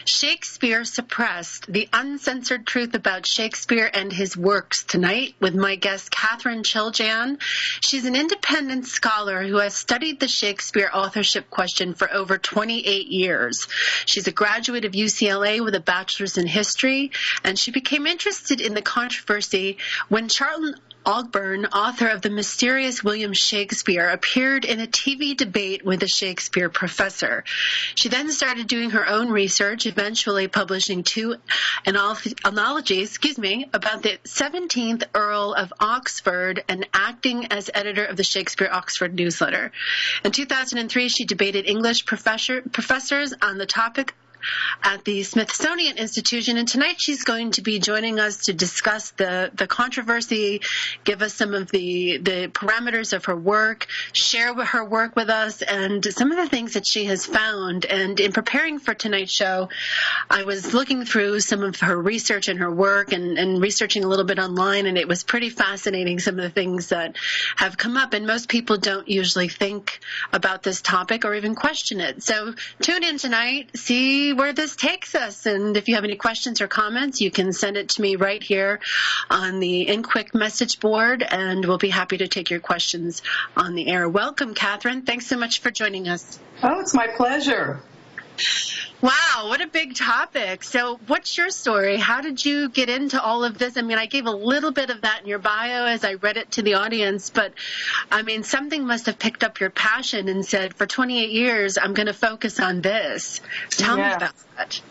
Shakespeare Suppressed, the uncensored truth about Shakespeare and his works, tonight with my guest, Katherine Chiljan. She's an independent scholar who has studied the Shakespeare authorship question for over 28 years. She's a graduate of UCLA with a bachelor's in history, and she became interested in the controversy when Charlton Ogburn, author of The Mysterious William Shakespeare, appeared in a TV debate with a Shakespeare professor. She then started doing her own research, eventually publishing two anthologies, about the 17th Earl of Oxford and acting as editor of the Shakespeare Oxford newsletter. In 2003, she debated English professors on the topic at the Smithsonian Institution, and tonight she's going to be joining us to discuss the controversy, give us some of the parameters of her work, share her work with us, and some of the things that she has found. And in preparing for tonight's show, I was looking through some of her research and her work and researching a little bit online, and it was pretty fascinating, some of the things that have come up, and most people don't usually think about this topic or even question it. So tune in tonight, see where this takes us, and if you have any questions or comments, you can send it to me right here on the InQuick message board, and we'll be happy to take your questions on the air. Welcome, Katherine. Thanks so much for joining us. Oh, it's my pleasure. Wow, what a big topic. So what's your story? How did you get into all of this? I mean, I gave a little bit of that in your bio as I read it to the audience, but I mean, something must have picked up your passion and said, for 28 years, I'm going to focus on this. Tell me about that.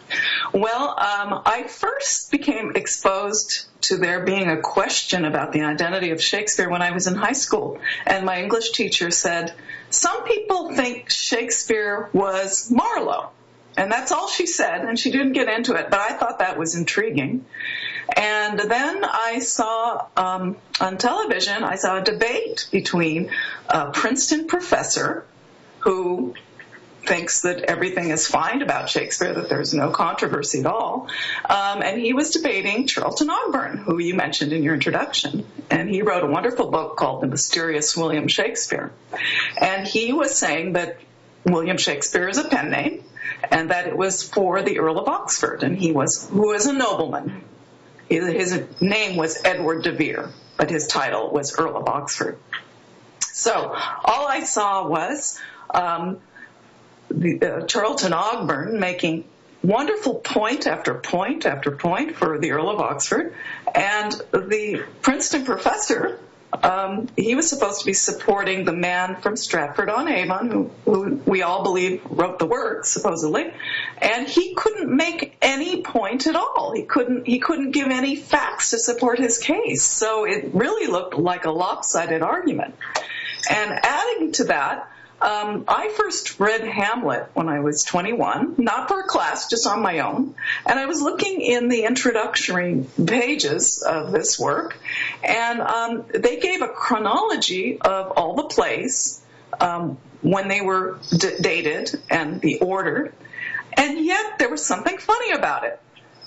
Well, I first became exposed to there being a question about the identity of Shakespeare when I was in high school. And my English teacher said, some people think Shakespeare was Marlowe. And that's all she said, and she didn't get into it, but I thought that was intriguing. And then I saw on television, I saw a debate between a Princeton professor who thinks that everything is fine about Shakespeare, that there's no controversy at all, and he was debating Charlton Ogburn, who you mentioned in your introduction. And he wrote a wonderful book called The Mysterious William Shakespeare. And he was saying that William Shakespeare is a pen name, and that it was for the Earl of Oxford, and who was a nobleman. His name was Edward de Vere, but his title was Earl of Oxford. So all I saw was Charlton Ogburn making wonderful point after point after point for the Earl of Oxford, and the Princeton professor, he was supposed to be supporting the man from Stratford-on-Avon, who we all believe wrote the work, supposedly, and he couldn't make any point at all. He couldn't give any facts to support his case. So it really looked like a lopsided argument. And adding to that, I first read Hamlet when I was 21, not for a class, just on my own. And I was looking in the introductory pages of this work, and they gave a chronology of all the plays when they were dated and the order. And yet there was something funny about it.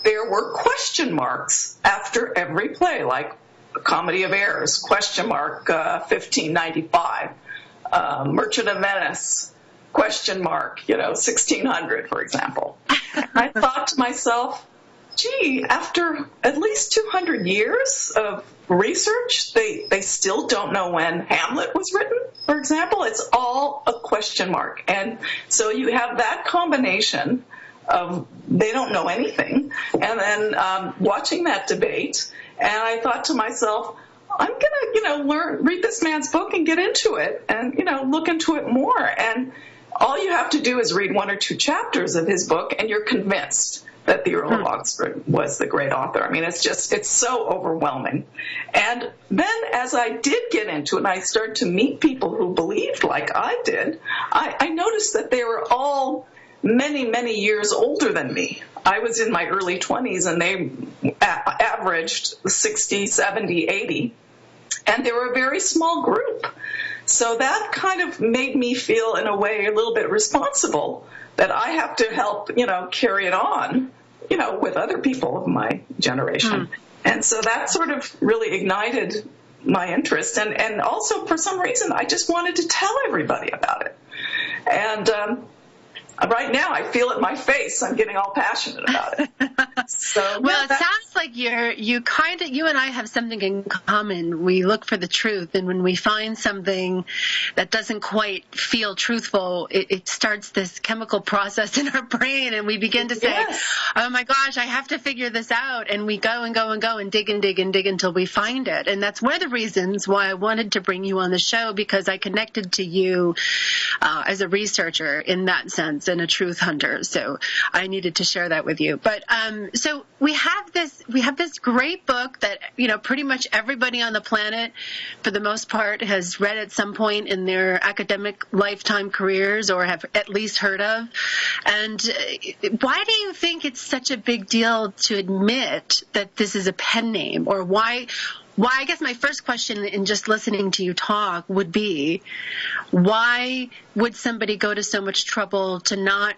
There were question marks after every play, like Comedy of Errors, question mark, 1595. Merchant of Venice, question mark, 1600, for example. I thought to myself, gee, after at least 200 years of research, they still don't know when Hamlet was written, for example. It's all a question mark. And so you have that combination of they don't know anything, and then watching that debate, and I thought to myself, I'm going to, read this man's book and get into it and, look into it more. And all you have to do is read one or two chapters of his book and you're convinced that the Earl of Oxford was the great author. I mean, it's so overwhelming. And then as I did get into it and I started to meet people who believed like I did, I noticed that they were all many, many years older than me. I was in my early 20s and they averaged 60, 70, 80. And they were a very small group. So that kind of made me feel, in a way, a little bit responsible that I have to help, carry it on, with other people of my generation. And so that sort of really ignited my interest. And also, for some reason, I just wanted to tell everybody about it. And Right now, I feel it in my face. I'm getting all passionate about it. So, well, it sounds like you and I have something in common. We look for the truth, and when we find something that doesn't quite feel truthful, it starts this chemical process in our brain, and we begin to say, yes. "Oh my gosh, I have to figure this out," and we go and go and go and dig and dig and dig until we find it. And that's one of the reasons why I wanted to bring you on the show, because I connected to you as a researcher in that sense and a truth hunter. So I needed to share that with you. But so we have this great book that, pretty much everybody on the planet, for the most part, has read at some point in their academic lifetime careers or have at least heard of. And why do you think it's such a big deal to admit that this is a pen name? Or why, I guess my first question in just listening to you talk would be, why would somebody go to so much trouble to not,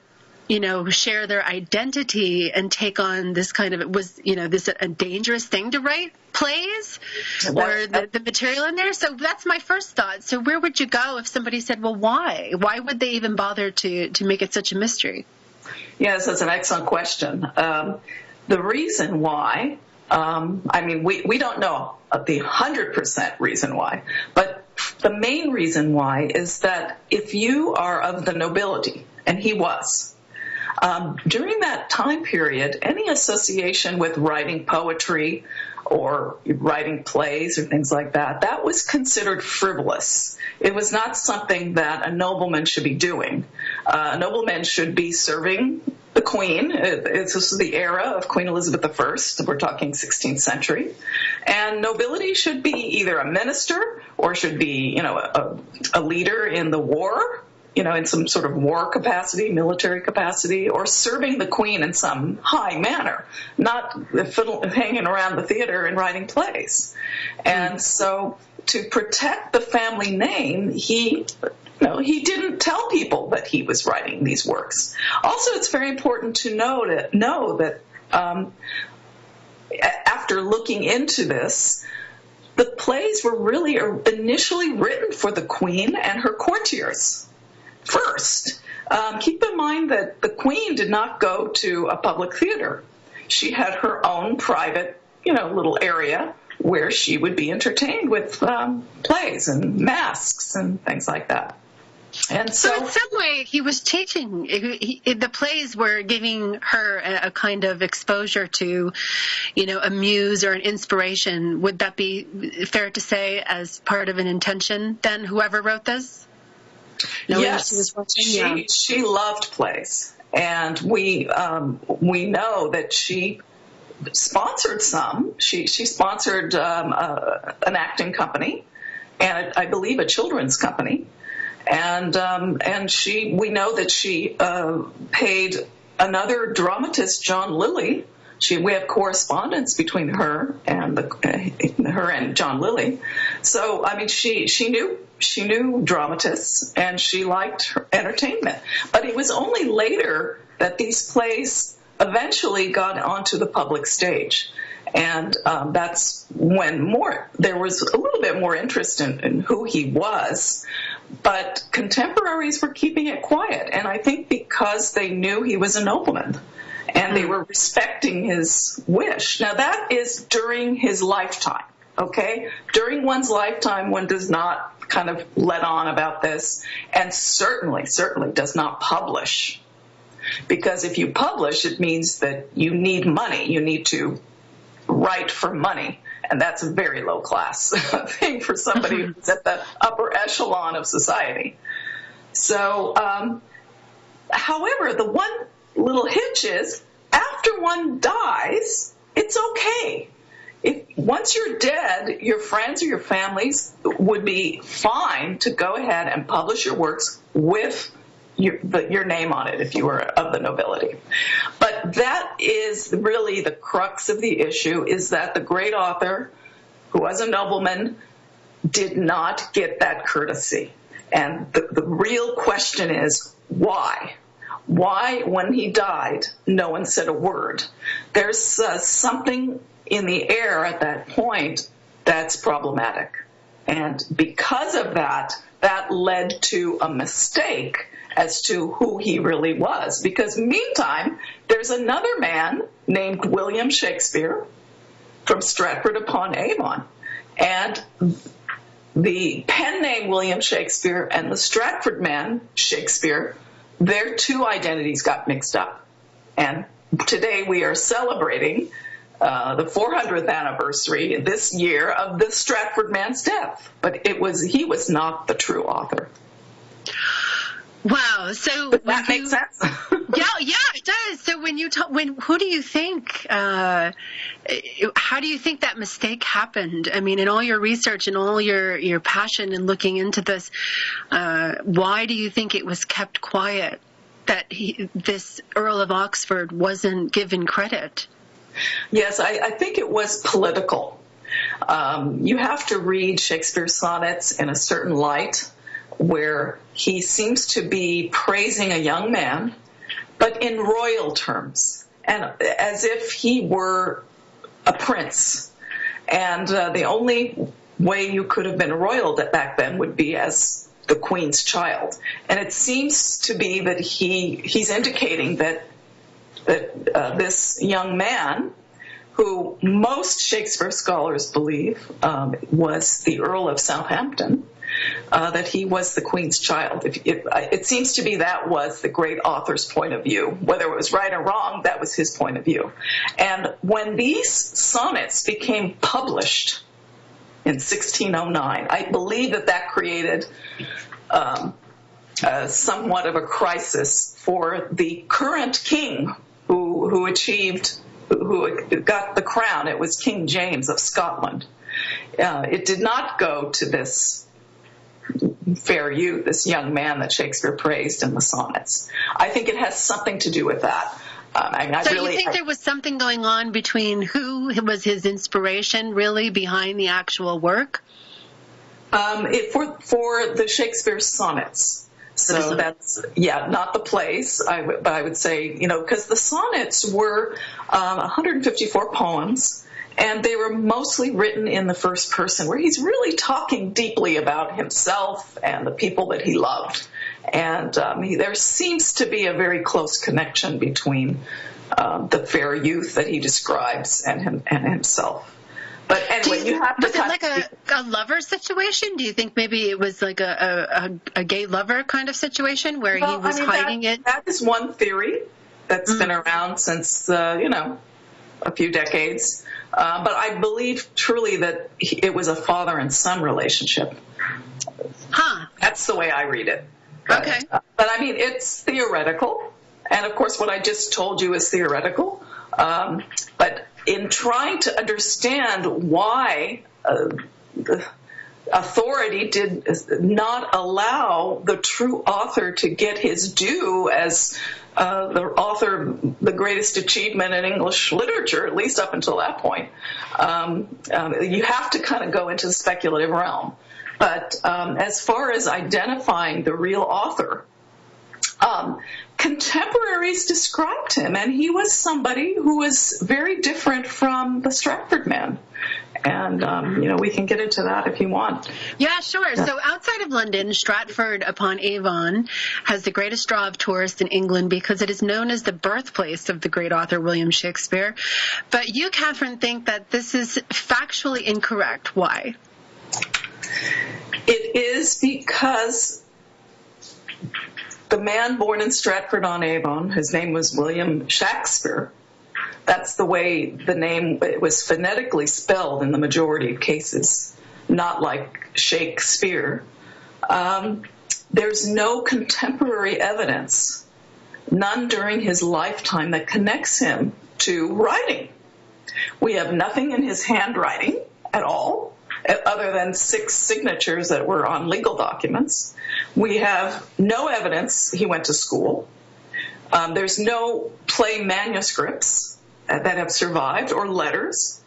share their identity and take on this kind of, this a dangerous thing to write plays or the material in there? So that's my first thought. So where would you go if somebody said, well, why? Why would they even bother to make it such a mystery? Yes, that's an excellent question. The reason why, we don't know the 100% reason why, but the main reason why is that if you are of the nobility, and he was, during that time period, any association with writing poetry or writing plays or things like that, that was considered frivolous. It was not something that a nobleman should be doing. A nobleman should be serving the Queen. This is the era of Queen Elizabeth I. We're talking 16th century. And nobility should be either a minister or should be, a leader in the war, in some sort of war capacity, military capacity, or serving the Queen in some high manner, not hanging around the theater and writing plays. And so to protect the family name, he didn't tell people that he was writing these works. Also, it's very important to know that after looking into this, the plays were really initially written for the Queen and her courtiers. First, keep in mind that the Queen did not go to a public theater. She had her own private, little area where she would be entertained with plays and masks and things like that. And so in some way, he was teaching. The plays were giving her a kind of exposure to, a muse or an inspiration. Would that be fair to say as part of an intention, then, whoever wrote this? Yes, she loved plays, and we know that she sponsored some. She sponsored an acting company, and I believe a children's company, and we know that she paid another dramatist, John Lilly. We have correspondence between her and John Lilly. So she knew dramatists, and she liked her entertainment. But it was only later that these plays eventually got onto the public stage. And that's when there was a little bit more interest in who he was. But contemporaries were keeping it quiet. And I think because they knew he was a nobleman and they were respecting his wish. Now, that is during his lifetime. Okay? During one's lifetime, one does not kind of let on about this, and certainly does not publish. Because if you publish, it means that you need money. You need to write for money, and that's a very low class thing for somebody who's at the upper echelon of society. So, however, the one little hitch is, after one dies, it's okay. Once you're dead, your friends or your families would be fine to go ahead and publish your works with your name on it if you were of the nobility. But that is really the crux of the issue, is that the great author, who was a nobleman, did not get that courtesy. And the real question is, why? Why, when he died, no one said a word? There's something in the air at that point that's problematic. And because of that, that led to a mistake as to who he really was. Because meantime, there's another man named William Shakespeare from Stratford-upon-Avon. And the pen name William Shakespeare and the Stratford man, Shakespeare, their two identities got mixed up. And today we are celebrating the 400th anniversary this year of the Stratford man's death. But he was not the true author. Wow. So does that make sense? yeah, it does. So who do you think, how do you think that mistake happened? I mean, in all your research and all your passion in looking into this, why do you think it was kept quiet that this Earl of Oxford wasn't given credit? Yes, I think it was political. You have to read Shakespeare's sonnets in a certain light, where he seems to be praising a young man, but in royal terms, and as if he were a prince. And the only way you could have been royal back then would be as the Queen's child. And it seems to be that he's indicating that this young man, who most Shakespeare scholars believe was the Earl of Southampton, that he was the Queen's child. It seems to be that was the great author's point of view. Whether it was right or wrong, that was his point of view. And when these sonnets became published in 1609, I believe that created somewhat of a crisis for the current king who got the crown. It was King James of Scotland. It did not go to this fair youth, this young man that Shakespeare praised in the sonnets. I think it has something to do with that. You think there was something going on between who was his inspiration really behind the actual work? For the Shakespeare sonnets. So that's, not the plays, but I would say, because the sonnets were 154 poems, and they were mostly written in the first person, where he's really talking deeply about himself and the people that he loved. And there seems to be a very close connection between the fair youth that he describes and himself. But anyway, you have to... Was it like a lover situation? Do you think maybe it was like a gay lover kind of situation where he was hiding it? That is one theory that's been around since, a few decades. But I believe truly that it was a father and son relationship. That's the way I read it. Okay. But I mean, it's theoretical. And of course, what I just told you is theoretical. But in trying to understand why the authority did not allow the true author to get his due as the author of the greatest achievement in English literature, at least up until that point, you have to kind of go into the speculative realm. But as far as identifying the real author, contemporaries described him, and he was somebody who was very different from the Stratford man. And, we can get into that if you want. Yeah, sure. Yeah. So outside of London, Stratford-upon-Avon has the greatest draw of tourists in England because it is known as the birthplace of the great author William Shakespeare. But you, Katherine, think that this is factually incorrect. Why? It is because the man born in Stratford-on-Avon, his name was William Shakespeare. That's the way the name was phonetically spelled in the majority of cases, not like Shakespeare. There's no contemporary evidence, none during his lifetime, that connects him to writing. We have nothing in his handwriting at all, other than 6 signatures that were on legal documents. We have no evidence he went to school. There's no play manuscripts that have survived, or letters.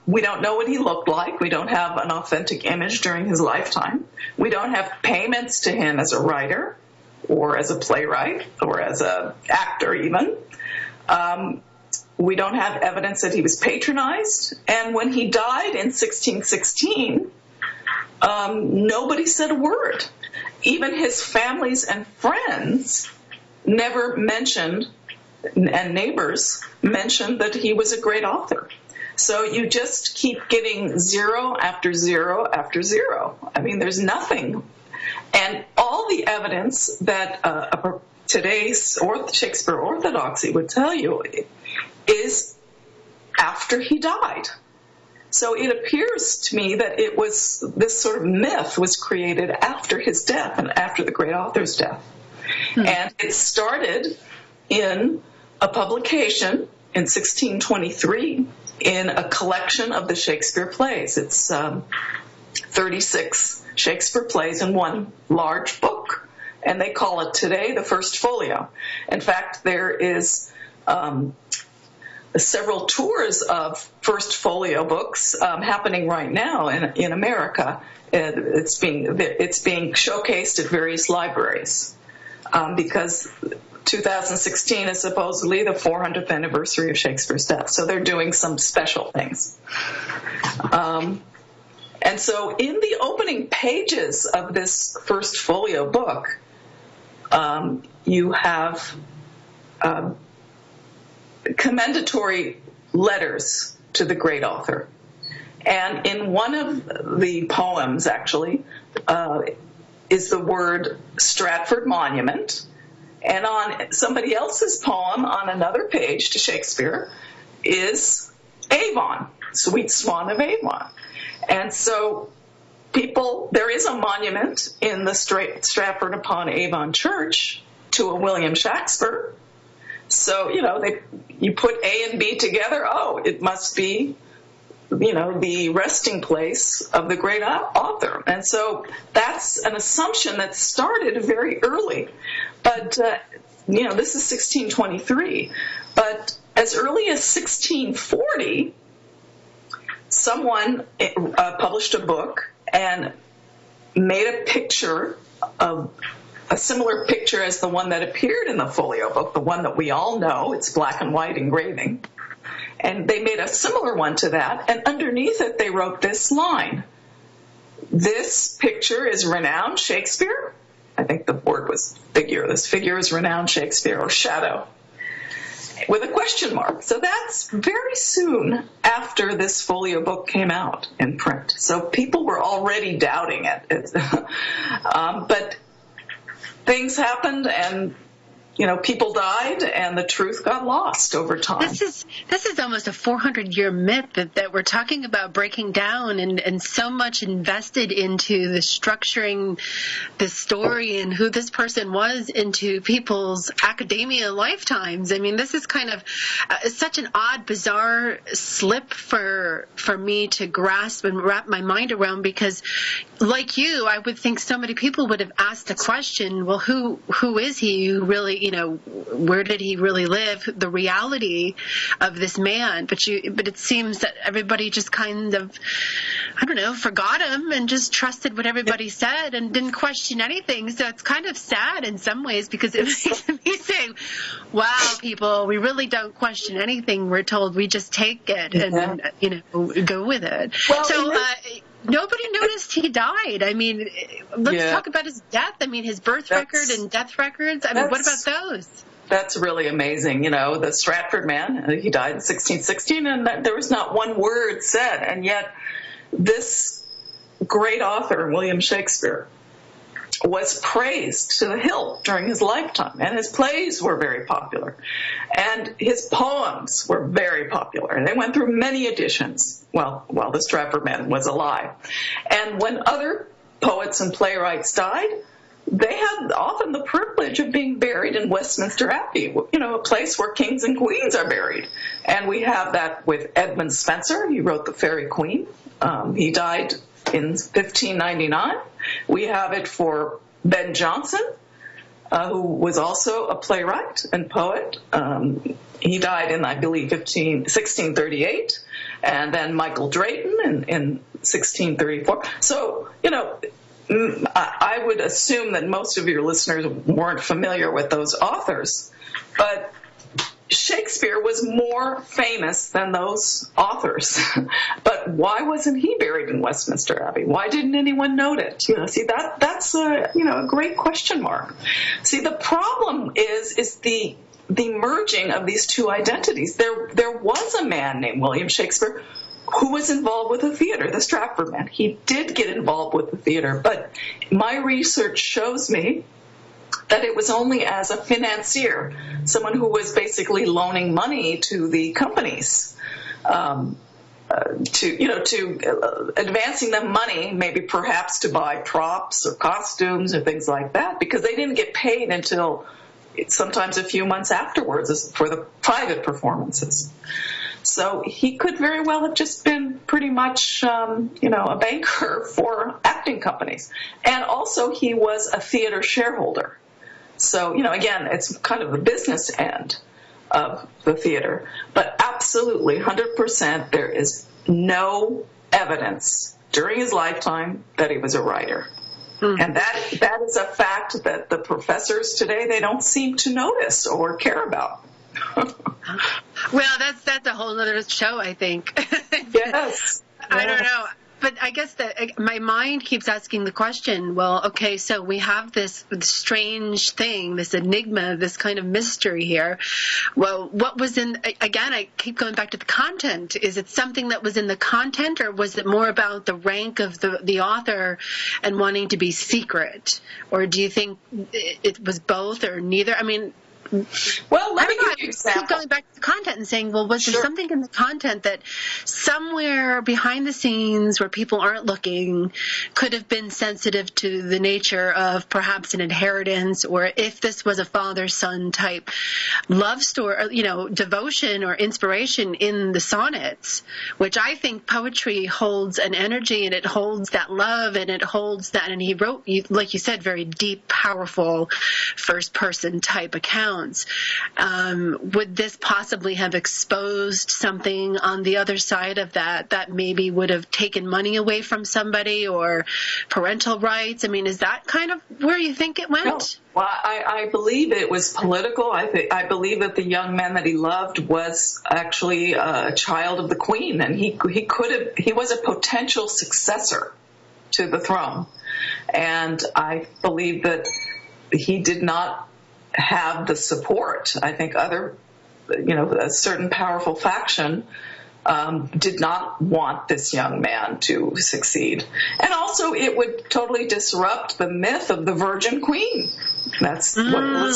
We don't know what he looked like. We don't have an authentic image during his lifetime. We don't have payments to him as a writer, or as a playwright, or as an actor even. We don't have evidence that he was patronized. And when he died in 1616, nobody said a word. even his families and friends never mentioned, and neighbors mentioned, that he was a great author. So you just keep getting zero after zero after zero. I mean, there's nothing. And all the evidence that today's Shakespeare orthodoxy would tell you is after he died. So it appears to me that it was, this sort of myth was created after his death and after the great author's death. And it started in a publication in 1623 in a collection of the Shakespeare plays. It's 36 Shakespeare plays in one large book, and they call it today the First Folio. In fact, there is several tours of First Folio books happening right now in America. It's being showcased at various libraries because 2016 is supposedly the 400th anniversary of Shakespeare's death, so they're doing some special things. And so in the opening pages of this First Folio book, you have commendatory letters to the great author. And in one of the poems, actually, is the word Stratford Monument. And on somebody else's poem on another page to Shakespeare is Avon, Sweet Swan of Avon. And so there is a monument in the Stratford upon Avon Church to a William Shakespeare. So, you put A and B together, it must be, the resting place of the great author. And so that's an assumption that started very early. But, this is 1623. But as early as 1640, someone published a book and made a picture of a similar picture as the one that appeared in the Folio book, the one that we all know. It's black and white engraving. And they made a similar one to that, and underneath it they wrote this line: "This picture is renowned Shakespeare." I think the word was figure. "This figure is renowned Shakespeare," or shadow, with a question mark. So that's very soon after this Folio book came out in print. So people were already doubting it. But things happened, and people died, and the truth got lost over time. This is almost a 400-year myth that we're talking about breaking down, and so much invested into the structuring the story and who this person was into people's academia lifetimes. I mean, this is kind of such an odd, bizarre slip for me to grasp and wrap my mind around, because like you, I would think so many people would have asked the question, well, who is he? Who really, where did he really live? The reality of this man. But it seems that everybody just kind of, forgot him and just trusted what everybody said and didn't question anything. So it's kind of sad in some ways, because it makes me say, wow, people, we really don't question anything we're told. We just take it and, go with it. Well, so, nobody noticed he died. I mean, let's talk about his death. I mean, his birth record and death records. I mean, what about those? That's really amazing. The Stratford man, he died in 1616, and there was not one word said. And yet this great author, William Shakespeare, was praised to the hilt during his lifetime, and his plays were very popular, and his poems were very popular, and they went through many editions while the Stratford man was alive. And when other poets and playwrights died, they had often the privilege of being buried in Westminster Abbey, a place where kings and queens are buried. And we have that with Edmund Spenser. He wrote The Faerie Queene. He died in 1599. We have it for Ben Jonson, who was also a playwright and poet. He died in, I believe, 1638, and then Michael Drayton in 1634. So, I would assume that most of your listeners weren't familiar with those authors, but Shakespeare was more famous than those authors, but why wasn't he buried in Westminster Abbey? Why didn't anyone note it? See, that's a great question mark. See, the problem is the merging of these two identities. There was a man named William Shakespeare who was involved with the theater, the Stratford man. He did get involved with the theater, but my research shows me that it was only as a financier, someone who was basically loaning money to the companies, to advancing them money, maybe perhaps to buy props or costumes or things like that, because they didn't get paid until sometimes a few months afterwards for the private performances. So he could very well have just been pretty much, a banker for acting companies. And also he was a theater shareholder. So, again, it's kind of the business end of the theater. But absolutely, 100%, there is no evidence during his lifetime that he was a writer. And that is a fact that the professors today, they don't seem to notice or care about. Well, that's a whole other show, I think. Yes. I don't know. But I guess that my mind keeps asking the question, well, okay, so we have this strange thing, this enigma, this kind of mystery here. Well, what was again, I keep going back to the content. Is it something that was in the content, or was it more about the rank of the author and wanting to be secret? Or do you think it was both or neither? I mean, well, let me give you an example. Keep going back to the content and saying, well, was there something in the content that somewhere behind the scenes where people aren't looking could have been sensitive to the nature of perhaps an inheritance, or if this was a father-son type love story, or, devotion or inspiration in the sonnets, which I think poetry holds an energy, and it holds that love, and it holds that, and he wrote, like you said, very deep, powerful first-person type accounts. Would this possibly have exposed something on the other side of that maybe would have taken money away from somebody, or parental rights? I mean, is that kind of where you think it went? No. Well, I believe it was political. I believe that the young man that he loved was actually a child of the Queen, and he was a potential successor to the throne. And I believe that he did not have the support. I think a certain powerful faction did not want this young man to succeed. And also it would totally disrupt the myth of the Virgin Queen. That's what now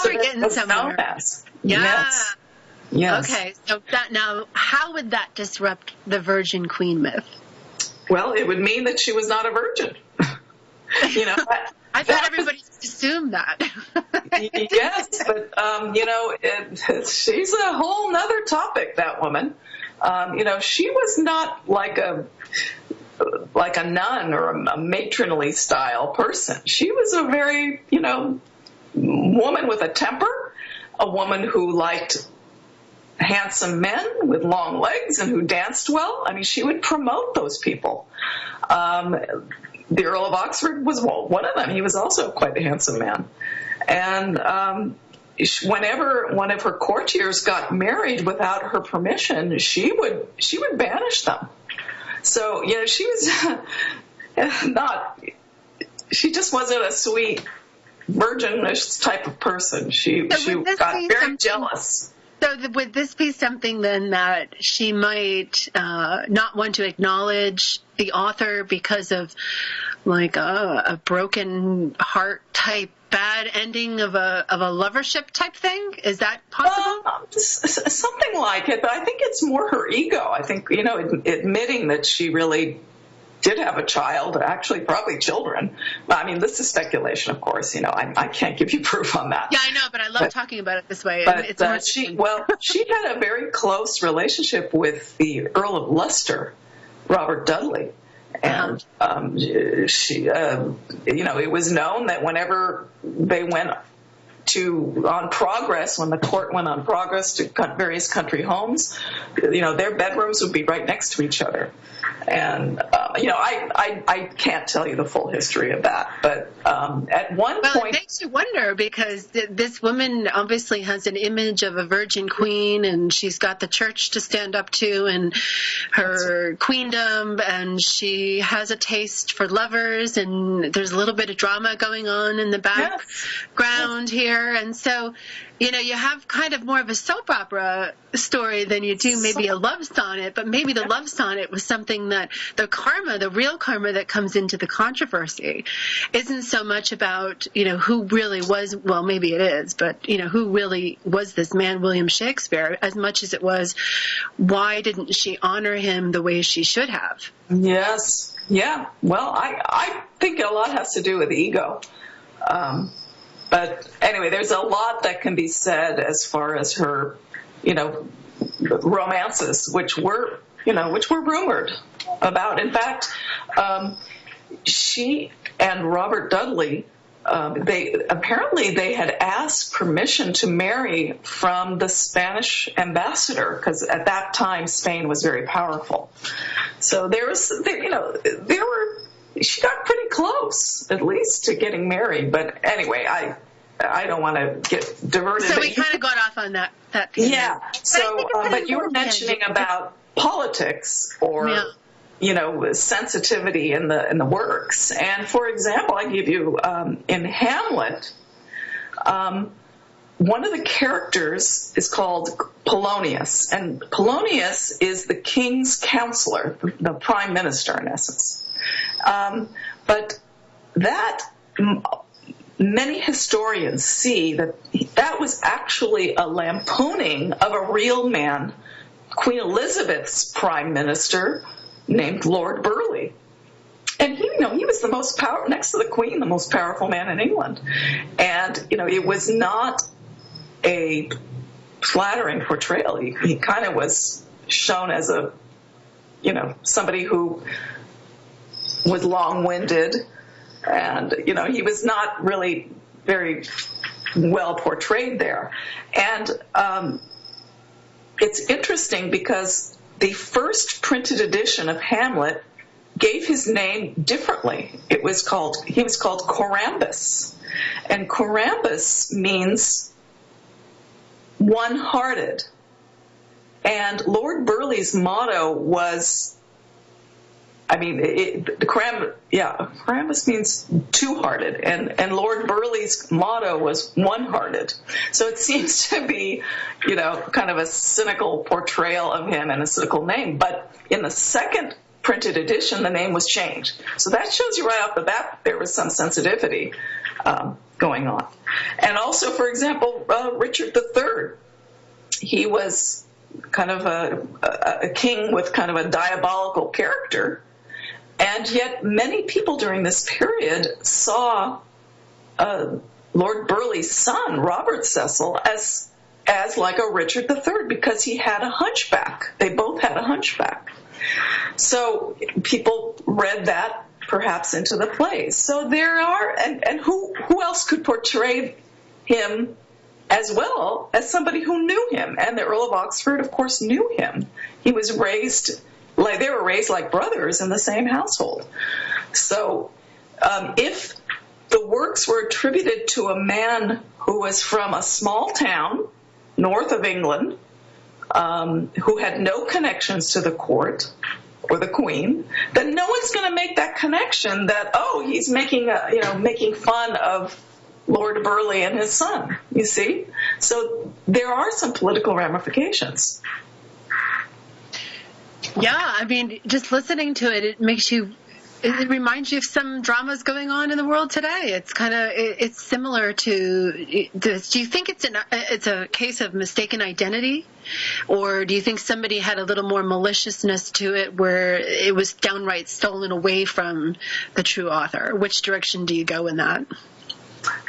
we're getting somewhere. Yeah. Yes. Okay, so now how would that disrupt the Virgin Queen myth? Well, it would mean that she was not a virgin. I thought everybody assumed that. Yes, but, she's a whole nother topic, that woman. She was not like a nun or a matronly style person. She was a very, woman with a temper, a woman who liked handsome men with long legs and who danced well. I mean, she would promote those people. The Earl of Oxford was one of them. He was also quite a handsome man. And whenever one of her courtiers got married without her permission, she would banish them. So, she was she just wasn't a sweet, virginish type of person. She got very jealous. So would this be something then that she might not want to acknowledge the author because of like a broken heart type bad ending of a lovership type thing? Is that possible? Something like it, but I think it's more her ego. I think, admitting that she really did have a child, actually probably children. I mean, this is speculation, of course. I can't give you proof on that. Yeah, I know, but I love talking about it this way. But she had a very close relationship with the Earl of Leicester, Robert Dudley. And it was known that whenever they went on progress, when the court went on progress to various country homes, their bedrooms would be right next to each other. And, I can't tell you the full history of that, but at one point... It makes you wonder, because this woman obviously has an image of a virgin queen, and she's got the church to stand up to, and her queendom, and she has a taste for lovers, and there's a little bit of drama going on in the background here. And so, you have kind of more of a soap opera story than you do maybe a love sonnet, but maybe the love sonnet was something that the real karma that comes into the controversy isn't so much about, who really was, well, maybe it is, but, who really was this man, William Shakespeare, as much as it was, why didn't she honor him the way she should have? Yes. Yeah. Well, I think a lot has to do with ego. But anyway, there's a lot that can be said as far as her, romances, which were rumored about. In fact, she and Robert Dudley, they had asked permission to marry from the Spanish ambassador, because at that time Spain was very powerful. So she got pretty close, at least, to getting married. But anyway, I don't want to get diverted. So we kind of got off on that piece. Yeah. So, but you were mentioning about politics or, sensitivity in the works. And for example, I give you in Hamlet, one of the characters is called Polonius, and Polonius is the king's counselor, the prime minister in essence. But many historians see that was actually a lampooning of a real man, Queen Elizabeth's prime minister, named Lord Burleigh. And he was the most powerful, next to the Queen, the most powerful man in England. And, it was not a flattering portrayal. He kind of was shown as somebody who was long-winded, and he was not really very well portrayed there. And it's interesting because the first printed edition of Hamlet gave his name differently. He was called Corambus, and Corambus means one-hearted. And Lord Burleigh's motto was, Corambus means two-hearted, and Lord Burleigh's motto was one-hearted. So it seems to be, kind of a cynical portrayal of him and a cynical name. But in the second printed edition, the name was changed. So that shows you right off the bat there was some sensitivity going on. And also, for example, Richard III, he was kind of a king with kind of a diabolical character. And yet many people during this period saw Lord Burleigh's son, Robert Cecil, as like a Richard III, because he had a hunchback. They both had a hunchback. So people read that perhaps into the plays. So there are, and who else could portray him as well as somebody who knew him? And the Earl of Oxford, of course, knew him. He was raised, they were raised like brothers in the same household. So if the works were attributed to a man who was from a small town north of England, who had no connections to the court or the Queen, then no one's going to make that connection that, he's making fun of Lord Burleigh and his son, you see? So there are some political ramifications. Yeah, just listening to it, it reminds you of some dramas going on in the world today. It's similar to this. Do you think it's a case of mistaken identity, or do you think somebody had a little more maliciousness to it, where it was downright stolen away from the true author? Which direction do you go in that?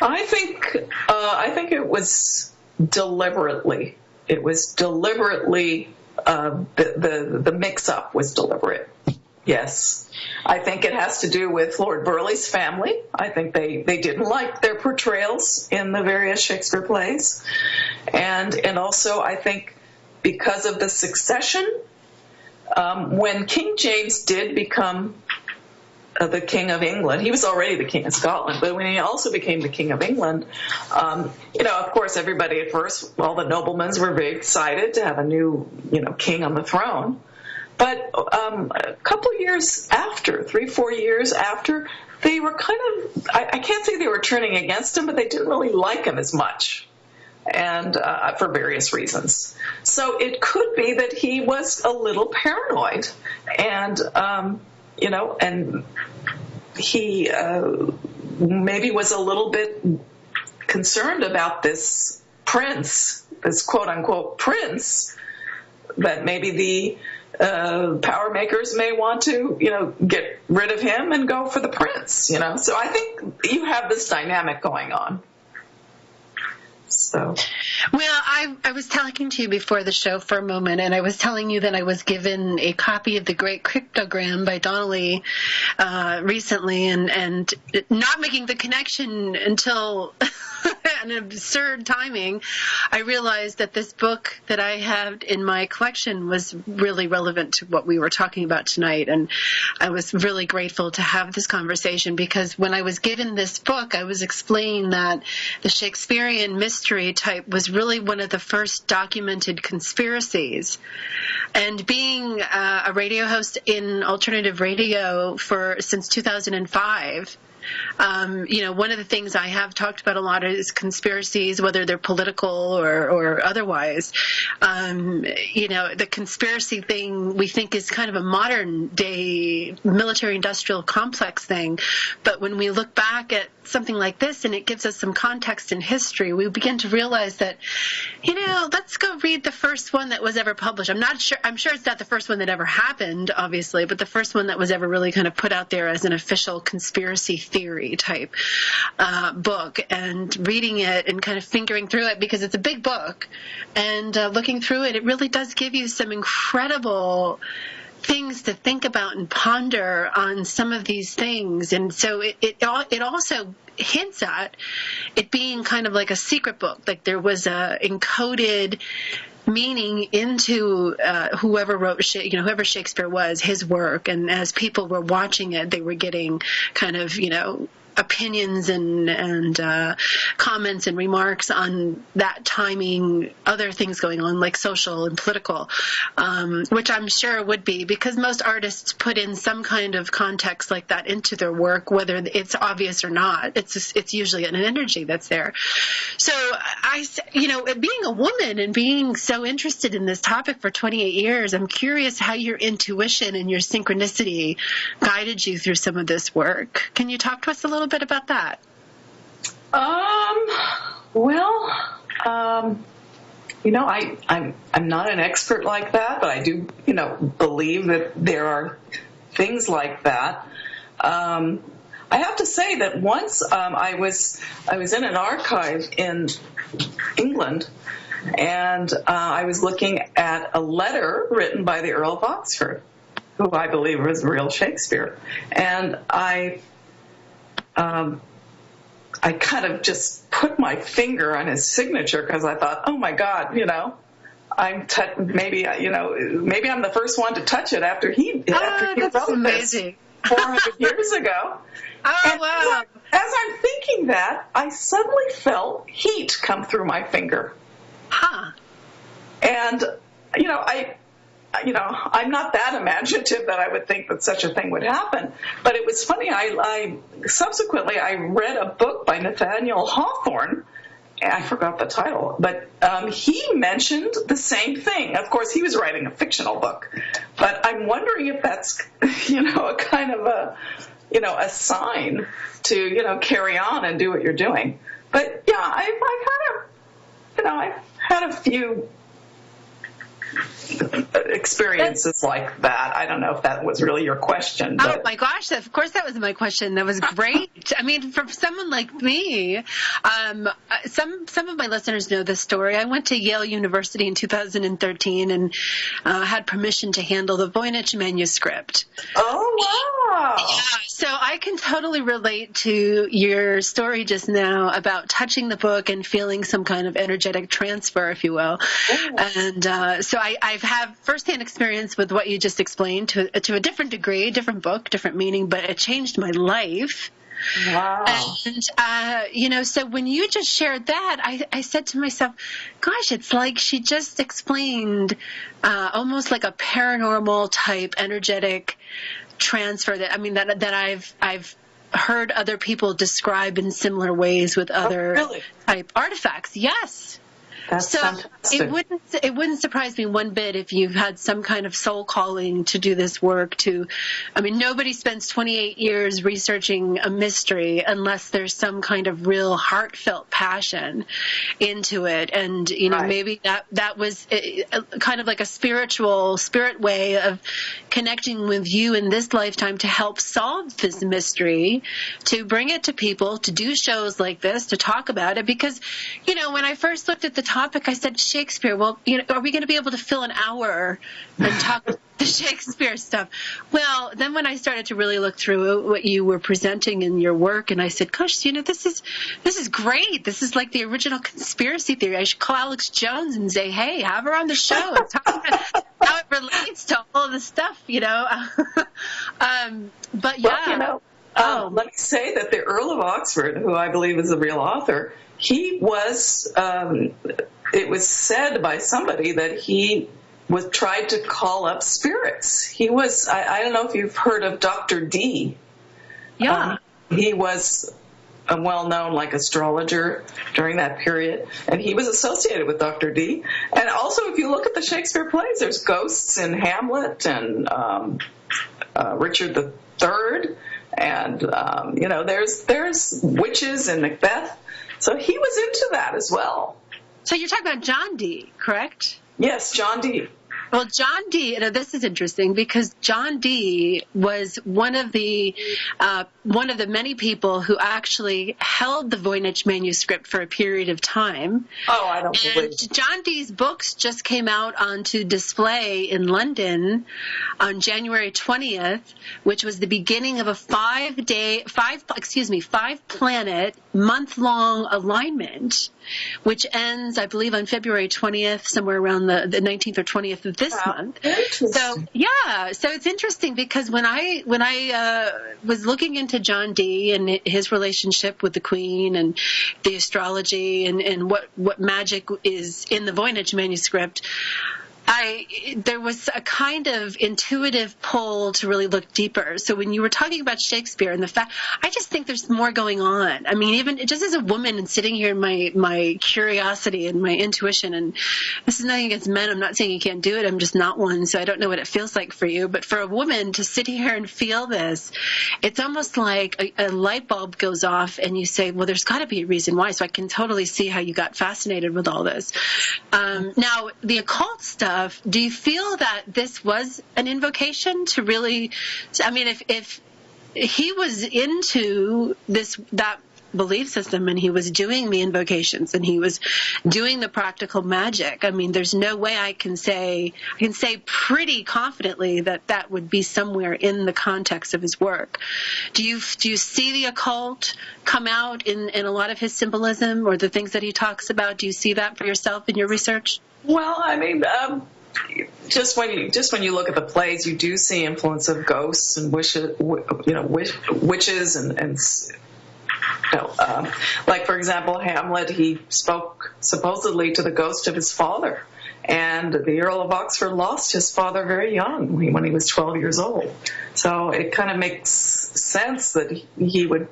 I think it was deliberately. It was deliberately. The mix-up was deliberate. Yes. I think it has to do with Lord Burleigh's family. I think they didn't like their portrayals in the various Shakespeare plays. And also I think because of the succession, when King James did become the King of England, he was already the King of Scotland, but when he also became the King of England, of course, everybody at first, all the noblemen were very excited to have a new, king on the throne. But a couple of years after, 3-4 years after, they were kind of, I can't say they were turning against him, but they didn't really like him as much, and for various reasons. So it could be that he was a little paranoid, and, and he maybe was a little bit concerned about this prince, this quote-unquote prince, that maybe the power makers may want to, get rid of him and go for the prince, So I think you have this dynamic going on. So. Well, I was talking to you before the show for a moment, and I was telling you that I was given a copy of The Great Cryptogram by Donnelly recently, and not making the connection until an absurd timing, I realized that this book that I had in my collection was really relevant to what we were talking about tonight, and I was really grateful to have this conversation, because when I was given this book, I was explaining that the Shakespearean mystery type was really one of the first documented conspiracies. And being a radio host in alternative radio since 2005, one of the things I have talked about a lot is conspiracies, whether they're political or otherwise. The conspiracy thing we think is kind of a modern day military-industrial complex thing. But when we look back at something like this and it gives us some context in history, we begin to realize that, let's go read the first one that was ever published. I'm sure it's not the first one that ever happened, obviously, but the first one that was ever really kind of put out there as an official conspiracy theory type book, and reading it and kind of fingering through it, because it's a big book, and looking through it, it really does give you some incredible things to think about and ponder on some of these things. And so it also hints at it being kind of like a secret book, like there was a encoded meaning into whoever Shakespeare was, his work, and as people were watching it, they were getting kind of opinions and comments and remarks on that timing, other things going on like social and political, which I'm sure would be, because most artists put in some kind of context like that into their work, whether it's obvious or not. It's usually an energy that's there. So being a woman and being so interested in this topic for 28 years, I'm curious how your intuition and your synchronicity guided you through some of this work. Can you talk to us a little bit about that? I'm not an expert like that, but I do, believe that there are things like that. I have to say that once I was in an archive in England, and I was looking at a letter written by the Earl of Oxford, who I believe was real Shakespeare, and I kind of just put my finger on his signature, because I thought, oh my God, maybe I'm the first one to touch it after he wrote amazing. This 400 years ago. Oh, and wow. As I'm thinking that, I suddenly felt heat come through my finger. Huh. And, I'm not that imaginative that I would think that such a thing would happen. But it was funny. I subsequently read a book by Nathaniel Hawthorne. I forgot the title, but he mentioned the same thing. Of course, he was writing a fictional book, but I'm wondering if that's, a kind of a sign to, carry on and do what you're doing. But yeah, I've had a few experiences like that. I don't know if that was really your question. Oh my gosh, of course that was my question. That was great. I mean, for someone like me, some of my listeners know this story. I went to Yale University in 2013 and had permission to handle the Voynich manuscript. Oh, wow. Yeah, so I can totally relate to your story just now about touching the book and feeling some kind of energetic transfer, if you will. Oh. And so I've had firsthand experience with what you just explained to a different degree, different book, different meaning, but it changed my life. Wow. And, so when you just shared that, I said to myself, gosh, it's like she just explained almost like a paranormal type energetic transfer that I've heard other people describe in similar ways with other type artifacts. Yes. That's so fantastic. It wouldn't surprise me one bit if you've had some kind of soul calling to do this work. Nobody spends 28 years researching a mystery unless there's some kind of real heartfelt passion into it. And maybe that was kind of like a spirit way of connecting with you in this lifetime to help solve this mystery, to bring it to people, to do shows like this, to talk about it. Because when I first looked at the topic, I said Shakespeare. Well, are we going to be able to fill an hour and talk the Shakespeare stuff? Well, then when I started to really look through what you were presenting in your work, and I said, gosh, this is great. This is like the original conspiracy theory. I should call Alex Jones and say, hey, have her on the show and talk about how it relates to all of the stuff, But yeah. Well, let me say that the Earl of Oxford, who I believe is the real author, he was, it was said by somebody that he tried to call up spirits. He was, I don't know if you've heard of Dr. D. Yeah. He was a well-known astrologer during that period, and he was associated with Dr. D. And also, if you look at the Shakespeare plays, there's ghosts in Hamlet and Richard III, and there's witches in Macbeth. So he was into that as well. So you're talking about John Dee, correct? Yes, John Dee. Well, John Dee, this is interesting because John Dee was one of the many people who actually held the Voynich manuscript for a period of time. Oh, I don't believe. John Dee's books just came out onto display in London on January 20th, which was the beginning of a 5-planet month-long alignment, which ends, I believe, on February 20th, somewhere around the 19th or 20th of this month. So it's interesting because when I was looking into John Dee and his relationship with the Queen and the astrology and what magic is in the Voynich manuscript, there was a kind of intuitive pull to really look deeper. So when you were talking about Shakespeare and the fact, I just think there's more going on. I mean, even just as a woman and sitting here in my curiosity and my intuition, and this is nothing against men. I'm not saying you can't do it. I'm just not one, so I don't know what it feels like for you. But for a woman to sit here and feel this, it's almost like a light bulb goes off and you say, well, there's got to be a reason why. So I can totally see how you got fascinated with all this. Now, the occult stuff, do you feel that this was an invocation to really, if he was into that belief system and he was doing the invocations and he was doing the practical magic, there's no way I can say pretty confidently that would be somewhere in the context of his work. Do you see the occult come out in a lot of his symbolism or the things that he talks about? Do you see that for yourself in your research? Well, just when you look at the plays, you do see influence of ghosts and witches, and like for example, Hamlet, he spoke supposedly to the ghost of his father, and the Earl of Oxford lost his father very young, when he was 12 years old. So it kind of makes sense that he would,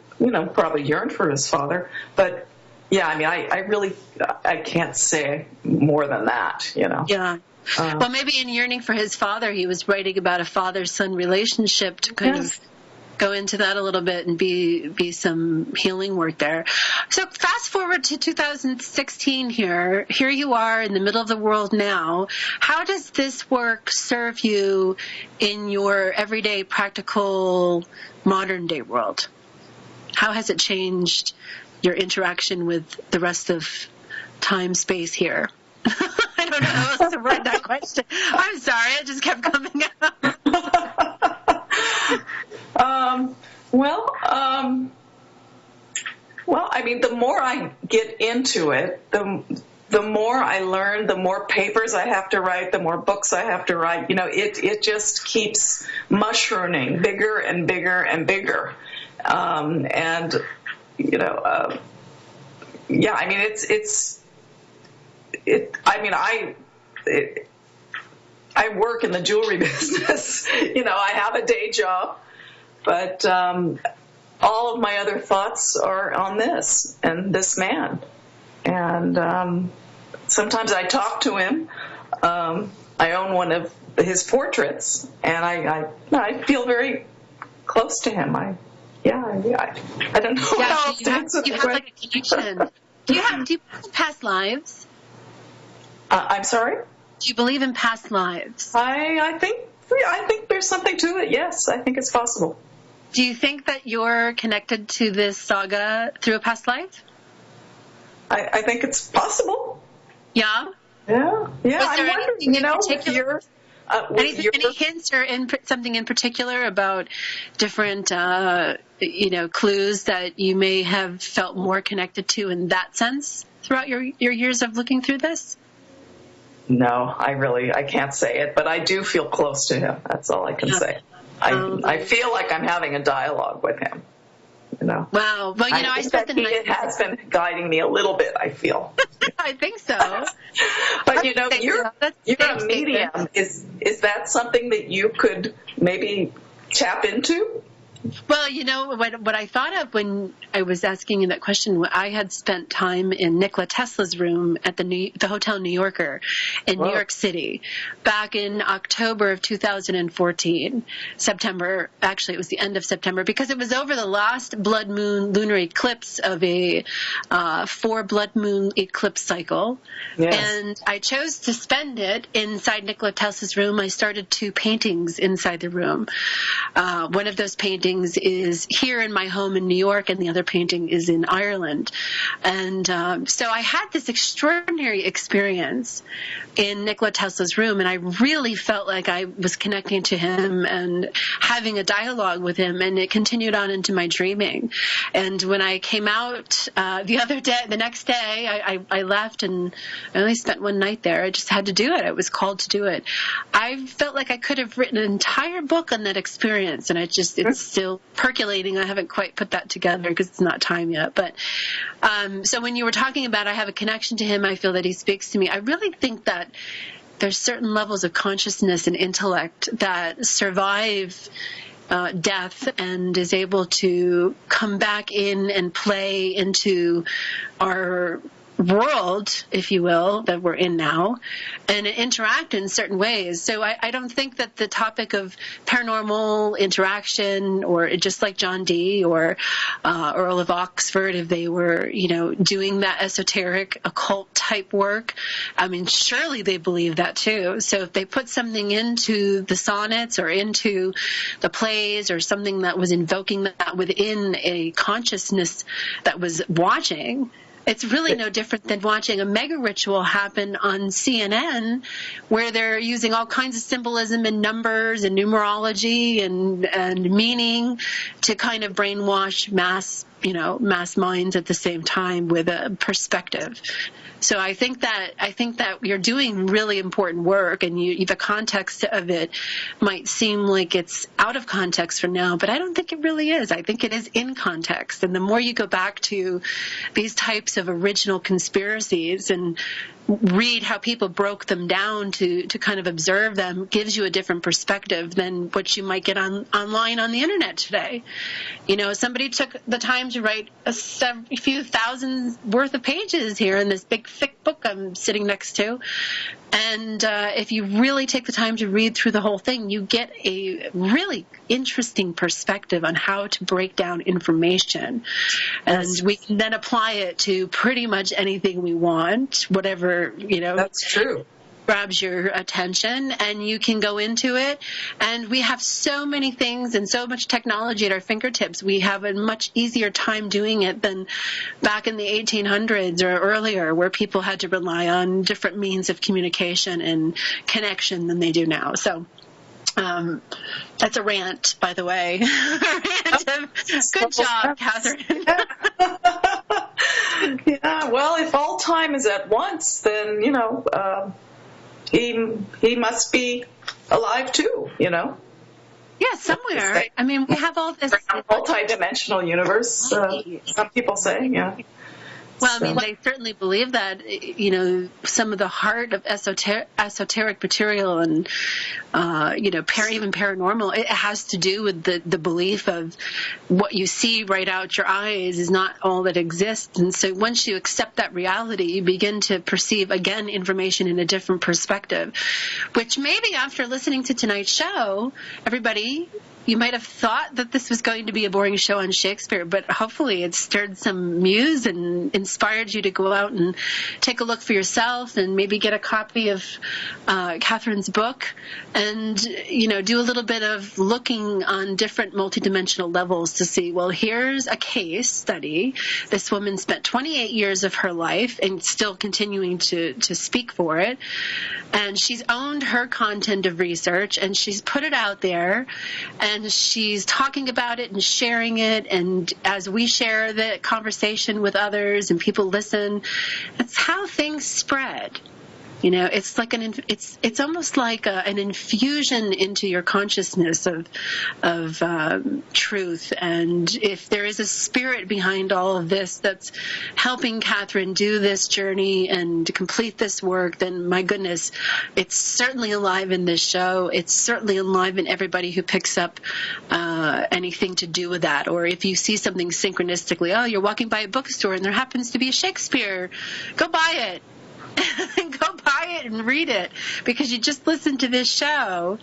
probably yearn for his father, but. Yeah, I can't say more than that, Yeah. Well, maybe in yearning for his father, he was writing about a father-son relationship to kind of go into that a little bit and be some healing work there. So fast forward to 2016 here. Here you are in the middle of the world now. How does this work serve you in your everyday, practical, modern day world? How has it changed your interaction with the rest of time, space here? I don't know how else to word that question. I'm sorry, it just kept coming out. Well, I mean, the more I get into it, the more I learn, the more papers I have to write, the more books I have to write. You know, it just keeps mushrooming bigger and bigger and bigger. And, you know, yeah, I mean, I work in the jewelry business. You know, I have a day job, but all of my other thoughts are on this and this man. And sometimes I talk to him. I own one of his portraits, and I feel very close to him. I don't know how else to answer the question. You have like a connection. Do you believe in past lives? I'm sorry? Do you believe in past lives? I think there's something to it, yes. I think it's possible. Do you think that you're connected to this saga through a past life? I think it's possible. Yeah? Yeah. I'm wondering, you know, any hints or something in particular about different, clues that you may have felt more connected to in that sense throughout your years of looking through this? No, I can't say it, but I do feel close to him. That's all I can say. I feel like I'm having a dialogue with him. You know. Wow. Well, I spent the night. It has been guiding me a little bit, I feel. I think so. But you're a medium. Is that something that you could maybe tap into? Well, what I thought of when I was asking you that question, I had spent time in Nikola Tesla's room at the Hotel New Yorker in New York City back in October of 2014, September. Actually, it was the end of September because it was over the last blood moon lunar eclipse of a 4 blood moon eclipse cycle. Yes. And I chose to spend it inside Nikola Tesla's room. I started 2 paintings inside the room. One of those paintings is here in my home in New York, and the other painting is in Ireland. And so I had this extraordinary experience in Nikola Tesla's room, and I really felt like I was connecting to him and having a dialogue with him, and it continued on into my dreaming. And when I came out the next day, I left, and I only spent one night there. I just had to do it. I was called to do it. I felt like I could have written an entire book on that experience, and it's still percolating. I haven't quite put that together because it's not time yet. But so when you were talking about I have a connection to him, I feel that he speaks to me. I really think that there's certain levels of consciousness and intellect that survive death and is able to come back in and play into our world, if you will, that we're in now, and interact in certain ways. So I don't think that the topic of paranormal interaction, or just like John Dee or Earl of Oxford, if they were, doing that esoteric occult type work, I mean, surely they believe that too. So if they put something into the sonnets or into the plays or something that was invoking that within a consciousness that was watching, it's really no different than watching a mega ritual happen on CNN, where they're using all kinds of symbolism and numbers and numerology and meaning to kind of brainwash mass minds at the same time with a perspective. So I think that you're doing really important work, and the context of it might seem like it's out of context for now, but I don't think it really is. I think it is in context. And the more you go back to these types of original conspiracies and read how people broke them down to kind of observe them gives you a different perspective than what you might get online on the internet today. Somebody took the time to write a few thousand worth of pages here in this big thick book I'm sitting next to. And if you really take the time to read through the whole thing, you get a really interesting perspective on how to break down information. And we can then apply it to pretty much anything we want, whatever, That's true. grabs your attention, and you can go into it. And we have so many things and so much technology at our fingertips. We have a much easier time doing it than back in the 1800s or earlier, where people had to rely on different means of communication and connection than they do now. So that's a rant, by the way. Good job, Katherine. Yeah, well, if all time is at once, then, he must be alive too, Yeah, somewhere. I mean, we have all this multi-dimensional universe. Some people say, yeah. Well, I mean, they certainly believe that, some of the heart of esoteric material and, even paranormal, it has to do with the belief of what you see right out your eyes is not all that exists. And so once you accept that reality, you begin to perceive, again, information in a different perspective, which maybe after listening to tonight's show, everybody, you might have thought that this was going to be a boring show on Shakespeare, but hopefully it stirred some muse and inspired you to go out and take a look for yourself and maybe get a copy of Katherine's book and, do a little bit of looking on different multidimensional levels to see, well, here's a case study. This woman spent 28 years of her life and still continuing to speak for it. And she's owned her content of research, and she's put it out there, and she's talking about it and sharing it. And as we share the conversation with others and people listen, that's how things spread. It's like it's almost like an infusion into your consciousness of truth. And if there is a spirit behind all of this that's helping Katherine do this journey and to complete this work, then my goodness, it's certainly alive in this show. It's certainly alive in everybody who picks up anything to do with that. Or if you see something synchronistically, you're walking by a bookstore and there happens to be a Shakespeare, go buy it. Go buy it and read it, because you just listened to this show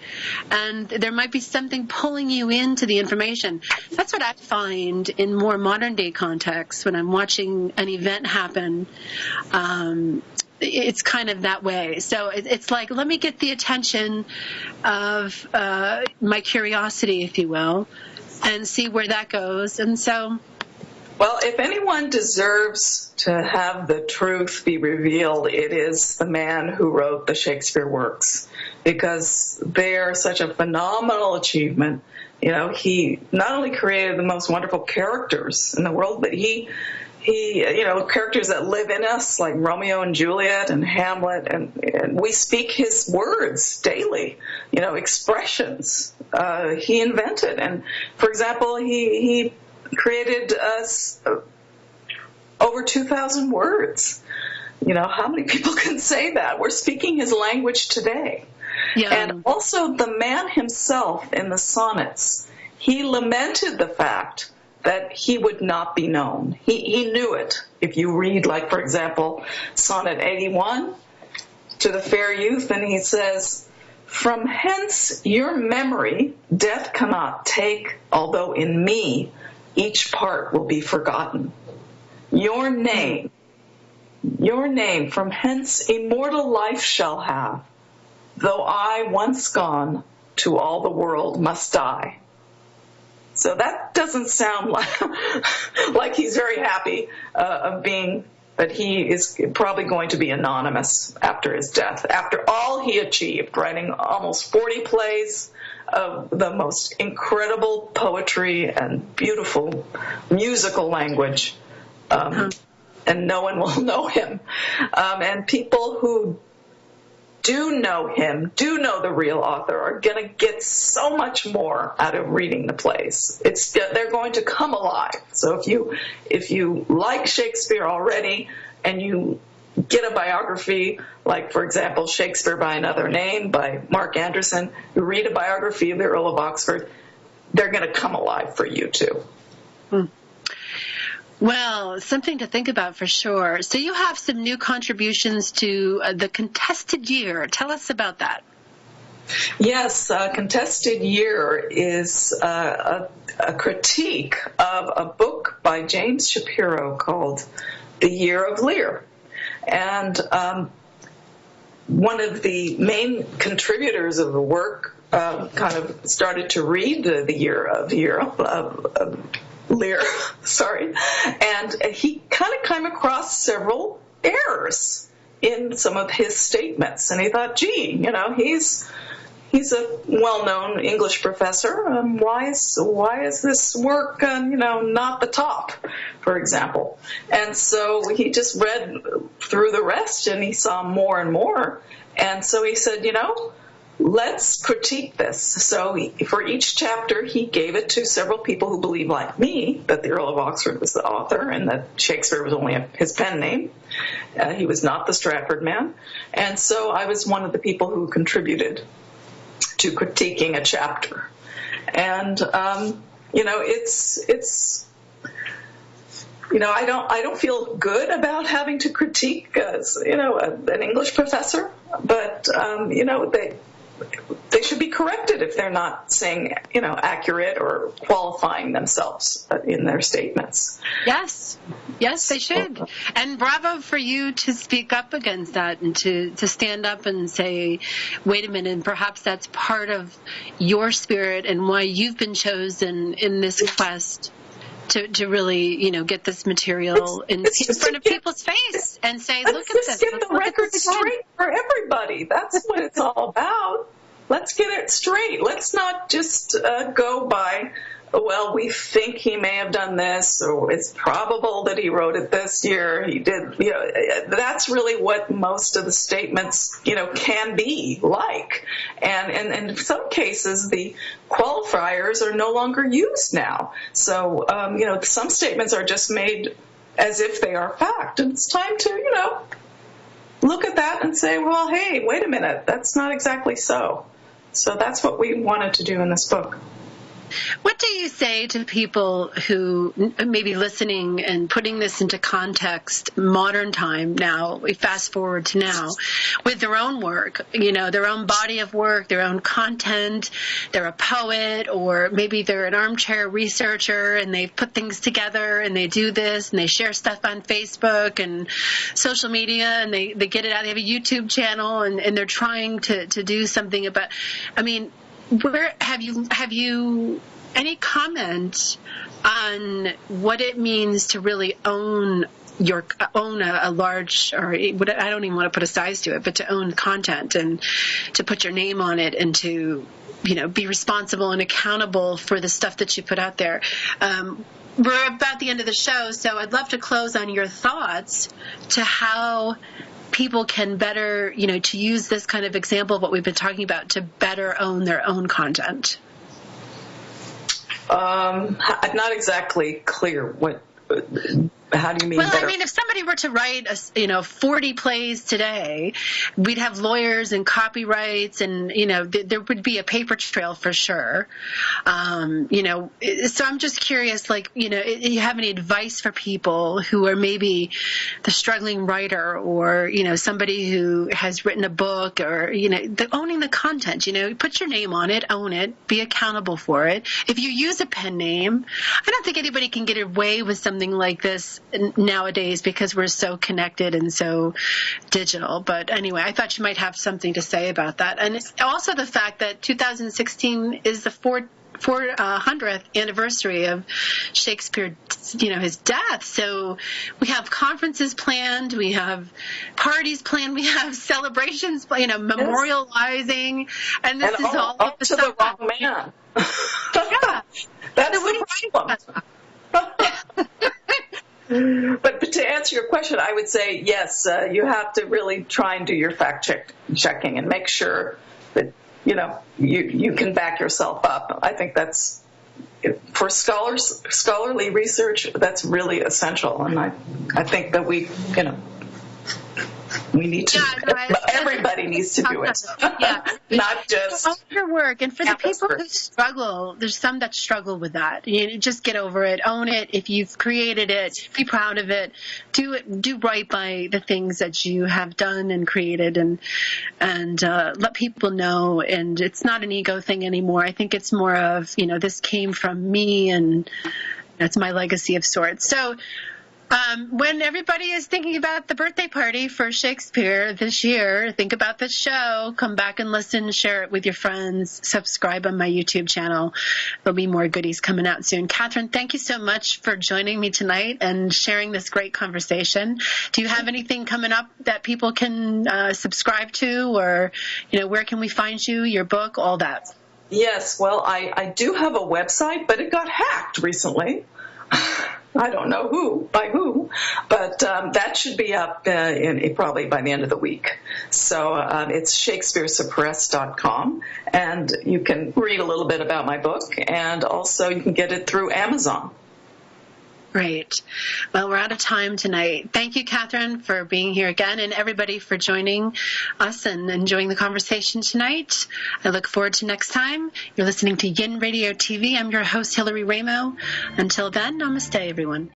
and there might be something pulling you into the information. That's what I find in more modern day contexts when I'm watching an event happen. It's kind of that way. So it's like, let me get the attention of my curiosity, if you will, and see where that goes. And so... Well, if anyone deserves to have the truth be revealed, it is the man who wrote the Shakespeare works, because they are such a phenomenal achievement. He not only created the most wonderful characters in the world, but he characters that live in us, like Romeo and Juliet and Hamlet, and we speak his words daily, expressions he invented. And, for example, he created over 2,000 words. How many people can say that? We're speaking his language today. Yeah. And also the man himself in the sonnets, he lamented the fact that he would not be known. He knew it. If you read, like, for example, Sonnet 81 to the fair youth, and he says, "From hence your memory death cannot take, although in me each part will be forgotten. Your name from hence immortal life shall have, though I once gone to all the world must die." So that doesn't sound like he's very happy that he is probably going to be anonymous after his death, after all he achieved, writing almost 40 plays of the most incredible poetry and beautiful musical language, and no one will know him. And people who do know him, do know the real author, are going to get so much more out of reading the plays. They're going to come alive. So if you like Shakespeare already and you get a biography, like, for example, Shakespeare by Another Name by Mark Anderson, you read a biography of the Earl of Oxford, they're going to come alive for you, too. Well, something to think about for sure. So you have some new contributions to the Contested Year. Tell us about that. Yes, Contested Year is a critique of a book by James Shapiro called The Year of Lear. And one of the main contributors of the work kind of started to read the Year of Lear, sorry, and he kind of came across several errors in some of his statements, and he thought, gee, he's a well-known English professor. Why is this work, not the top, for example? And so he just read through the rest, and he saw more and more. And so he said, let's critique this. So for each chapter, he gave it to several people who believe, like me, that the Earl of Oxford was the author and that Shakespeare was only his pen name. He was not the Stratford man. And so I was one of the people who contributed to critiquing a chapter. And, it's I don't feel good about having to critique, an English professor, but, they should be corrected if they're not saying, accurate or qualifying themselves in their statements. Yes, they should. And bravo for you to speak up against that and to stand up and say, wait a minute, and perhaps that's part of your spirit and why you've been chosen in this quest to really, get this material in front of people's face and say, look at this. Let's get the record straight for everybody. That's what it's all about. Let's get it straight. Let's not just go by, well, we think he may have done this, or it's probable that he wrote it this year. He did, that's really what most of the statements, can be like. And in some cases, the qualifiers are no longer used now. So, some statements are just made as if they are fact. And it's time to, look at that and say, well, hey, wait a minute, that's not exactly so. So that's what we wanted to do in this book. What do you say to people who may be listening and putting this into context, modern time now, we fast forward to now, with their own work, their own body of work, their own content, they're a poet, or maybe they're an armchair researcher and they've put things together and they do this and they share stuff on Facebook and social media and they get it out, they have a YouTube channel and they're trying to do something about, where have you any comment on what it means to really own a large, or I don't even want to put a size to it, but to own content and to put your name on it and to, be responsible and accountable for the stuff that you put out there. We're about the end of the show, so I'd love to close on your thoughts to how people can better, to use this kind of example of what we've been talking about to better own their own content. I'm not exactly clear how do you mean better? If somebody were to write 40 plays today, we'd have lawyers and copyrights and, there would be a paper trail for sure. So I'm just curious, you have any advice for people who are maybe the struggling writer or, somebody who has written a book or, owning the content, put your name on it, own it, be accountable for it. If you use a pen name, I don't think anybody can get away with something like this nowadays because we're so connected and so digital. But anyway, I thought you might have something to say about that. And also the fact that 2016 is the 400th anniversary of Shakespeare, his death. So we have conferences planned, we have parties planned, we have celebrations, memorializing, and this is all up to the wrong man. Yeah. That's the problem. But to answer your question, I would say, yes, you have to really try and do your fact-checking and make sure that, you can back yourself up. I think that's, for scholarly research, that's really essential. And I think that we, We need to. Yeah, no, Everybody needs to do it. Yeah, Not just own your work. And for the people who experts. struggle, there's some that struggle with that. You just get over it, own it. If you've created it, be proud of it. Do right by the things that you have done and created, and let people know. And it's not an ego thing anymore. I think it's more of, this came from me, and that's my legacy of sorts. So. When everybody is thinking about the birthday party for Shakespeare this year, think about this show, come back and listen, share it with your friends, subscribe on my YouTube channel. There'll be more goodies coming out soon. Katherine, thank you so much for joining me tonight and sharing this great conversation. Do you have anything coming up that people can subscribe to, or, where can we find you, your book, all that? Yes, well, I do have a website, but it got hacked recently. I don't know by who, but that should be up probably by the end of the week. So it's shakespearesuppressed.com, and you can read a little bit about my book, and also you can get it through Amazon. Great. Well, we're out of time tonight. Thank you, Katherine, for being here again, and everybody for joining us and enjoying the conversation tonight. I look forward to next time. You're listening to Yin Radio TV. I'm your host, Hillary Ramo. Until then, namaste, everyone.